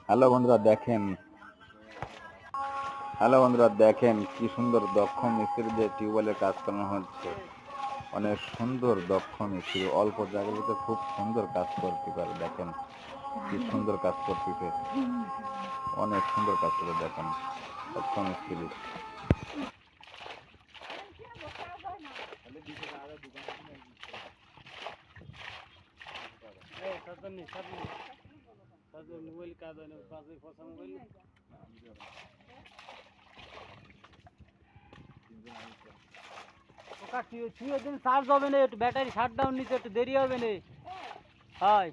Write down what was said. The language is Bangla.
হ্যালো বন্ধুরা দেখেন হ্যালো বন্ধুরা দেখেন কি সুন্দর দক্ষ মিস্ত্রি দিয়ে টিউবওয়েলের কাজ করানো হচ্ছে। অনেক সুন্দর দক্ষ মিস্ত্রি, অল্প জায়গার ভিতরে খুব সুন্দর কাজ করতে পারে। দেখেন কি সুন্দর কাজ করতেছে, অনেক সুন্দর কাজ করে। দেখেন দক্ষ মিস্ত্রি। চার্জ হবে না, একটু ব্যাটারি শাট ডাউন নিতে একটু দেরি হবে না। হয়